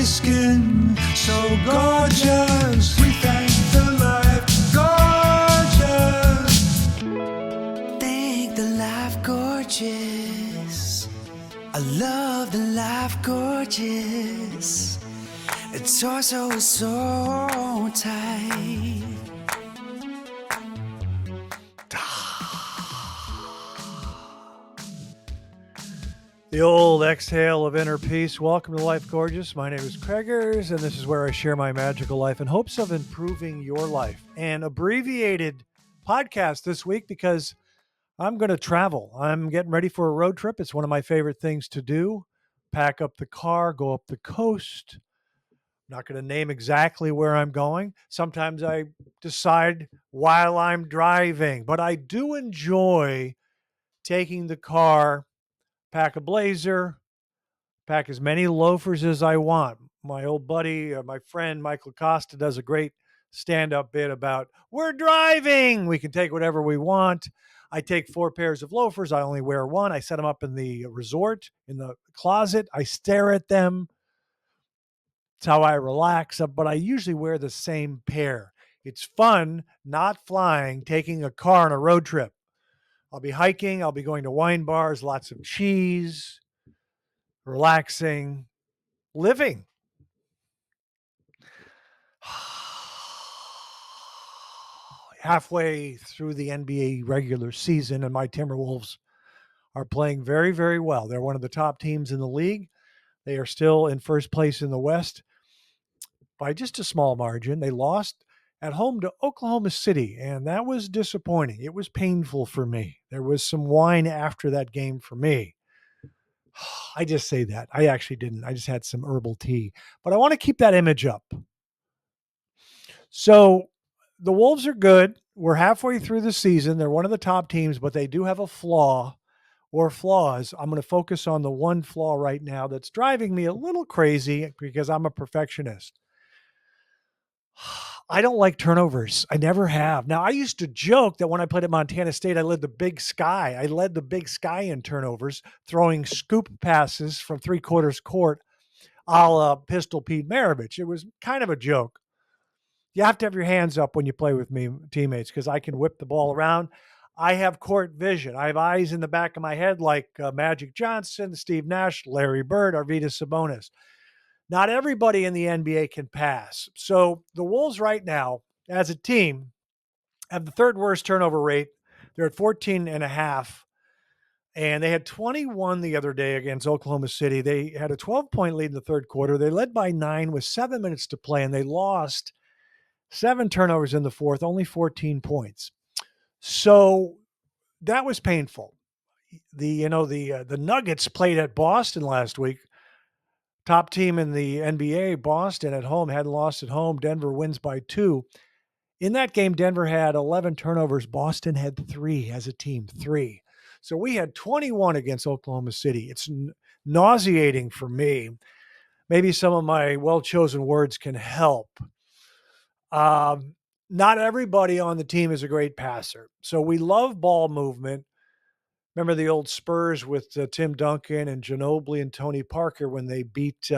my skin so gorgeous. We thank the life gorgeous. Thank the life gorgeous. I love the life gorgeous. Its torso is so tight. The old exhale of inner peace. Welcome to Life Gorgeous. My name is Craigers, and this is where I share my magical life in hopes of improving your life. An abbreviated podcast this week because I'm going to travel. I'm getting ready for a road trip. It's one of my favorite things to do. Pack up the car, go up the coast. I'm not going to name exactly where I'm going. Sometimes I decide while I'm driving, but I do enjoy taking the car, pack a blazer, pack as many loafers as I want. My old buddy, my friend Michael Costa does a great stand-up bit about we're driving. We can take whatever we want. I take 4 pairs of loafers. I only wear one. I set them up in the resort, in the closet. I stare at them. It's how I relax. But I usually wear the same pair. It's fun not flying, taking a car on a road trip. I'll be hiking. I'll be going to wine bars, lots of cheese, relaxing, living. Halfway through the NBA regular season, and my Timberwolves are playing very, very well. They're one of the top teams in the league. They are still in first place in the West by just a small margin. They lost at home to Oklahoma City, and that was disappointing. It was painful for me. There was some wine after that game for me. I just say that. I actually didn't. I just had some herbal tea. But I want to keep that image up. So the Wolves are good. We're halfway through the season. They're one of the top teams, but they do have a flaw or flaws. I'm going to focus on the one flaw right now that's driving me a little crazy because I'm a perfectionist. I don't like turnovers. I never have. Now, I used to joke that when I played at Montana State, I led the Big Sky. I led the Big Sky in turnovers, throwing scoop passes from three-quarters court a la Pistol Pete Maravich. It was kind of a joke. You have to have your hands up when you play with me, teammates, because I can whip the ball around. I have court vision. I have eyes in the back of my head like Magic Johnson, Steve Nash, Larry Bird, Arvydas Sabonis. Not everybody in the NBA can pass. So the Wolves right now, as a team, have the third worst turnover rate. They're at 14.5. And they had 21 the other day against Oklahoma City. They had a 12-point lead in the third quarter. They led by 9 with 7 minutes to play, and they lost 7 turnovers in the fourth, only 14 points. So that was painful. The Nuggets played at Boston last week. Top team in the NBA, Boston at home, hadn't lost at home. Denver wins by 2. In that game, Denver had 11 turnovers. Boston had 3 as a team, 3. So we had 21 against Oklahoma City. It's nauseating for me. Maybe some of my well-chosen words can help. Not everybody on the team is a great passer. So we love ball movement. Remember the old Spurs with Tim Duncan and Ginobili and Tony Parker when they beat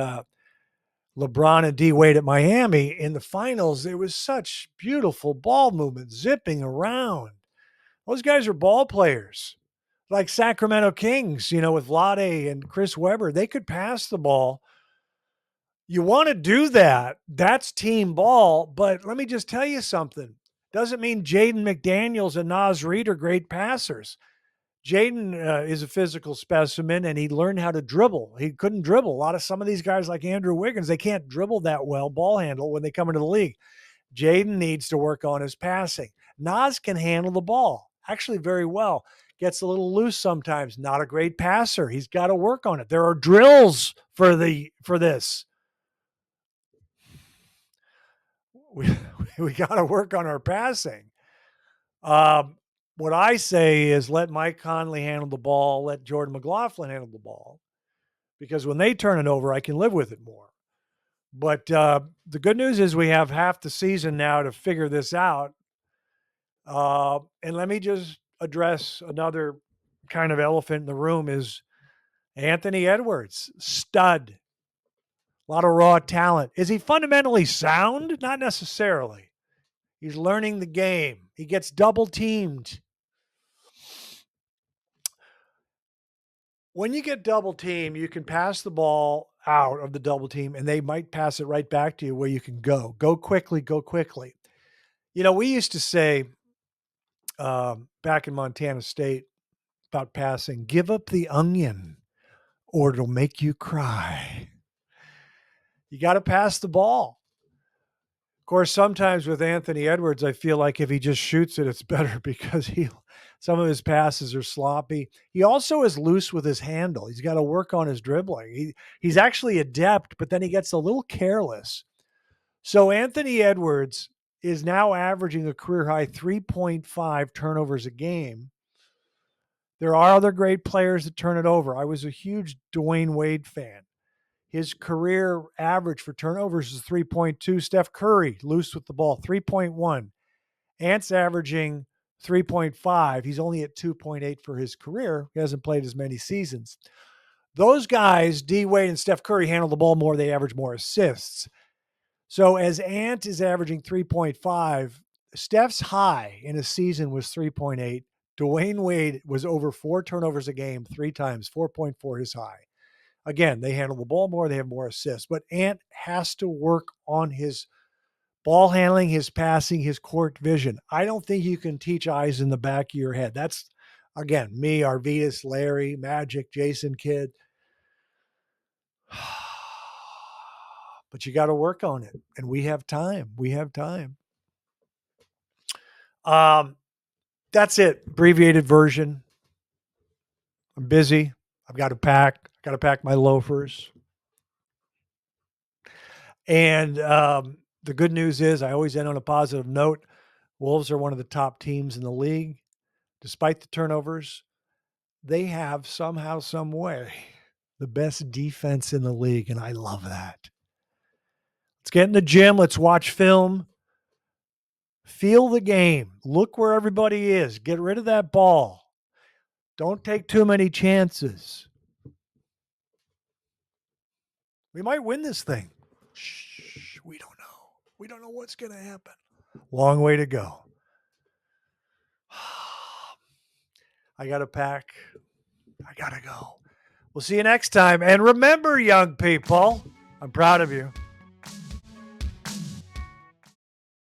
LeBron and D Wade at Miami in the finals? It was such beautiful ball movement, zipping around. Those guys are ball players, like Sacramento Kings, with Vlade and Chris Webber. They could pass the ball. You want to do that. That's team ball. But let me just tell you something. Doesn't mean Jaden McDaniels and Naz Reid are great passers. Jaden is a physical specimen, and he learned how to dribble. He couldn't dribble. Some of these guys like Andrew Wiggins, they can't dribble that well, ball handle, when they come into the league. Jaden needs to work on his passing. Naz can handle the ball, actually very well. Gets a little loose sometimes. Not a great passer. He's got to work on it. There are drills for this. We got to work on our passing. What I say is let Mike Conley handle the ball, let Jordan McLaughlin handle the ball, because when they turn it over, I can live with it more. But the good news is we have half the season now to figure this out. And let me just address another kind of elephant in the room is Anthony Edwards, stud. A lot of raw talent. Is he fundamentally sound? Not necessarily. He's learning the game. He gets double teamed. When you get double teamed, you can pass the ball out of the double team and they might pass it right back to you where you can go. Go quickly, go quickly. We used to say back in Montana State about passing, give up the onion or it'll make you cry. You got to pass the ball. Of course, sometimes with Anthony Edwards, I feel like if he just shoots it, it's better because some of his passes are sloppy. He also is loose with his handle. He's got to work on his dribbling. He's actually adept, but then he gets a little careless. So Anthony Edwards is now averaging a career high 3.5 turnovers a game. There are other great players that turn it over. I was a huge Dwayne Wade fan. His career average for turnovers is 3.2. Steph Curry, loose with the ball, 3.1. Ant's averaging 3.5. He's only at 2.8 for his career. He hasn't played as many seasons. Those guys, D Wade and Steph Curry, handle the ball more. They average more assists. So as Ant is averaging 3.5, Steph's high in a season was 3.8. Dwayne Wade was over 4 turnovers a game 3 times, 4.4 his high. Again, they handle the ball more, they have more assists. But Ant has to work on his ball handling, his passing, his court vision. I don't think you can teach eyes in the back of your head. That's, again, me, Arvidas, Larry, Magic, Jason Kidd. But you got to work on it. And we have time. We have time. That's it. Abbreviated version. I'm busy. I've got to pack. Got to pack my loafers. And the good news is I always end on a positive note. Wolves are one of the top teams in the league. Despite the turnovers, they have somehow, some way, the best defense in the league. And I love that. Let's get in the gym. Let's watch film. Feel the game. Look where everybody is. Get rid of that ball. Don't take too many chances. We might win this thing. Shh, we don't know. We don't know what's going to happen. Long way to go. I got to pack. I got to go. We'll see you next time. And remember, young people, I'm proud of you.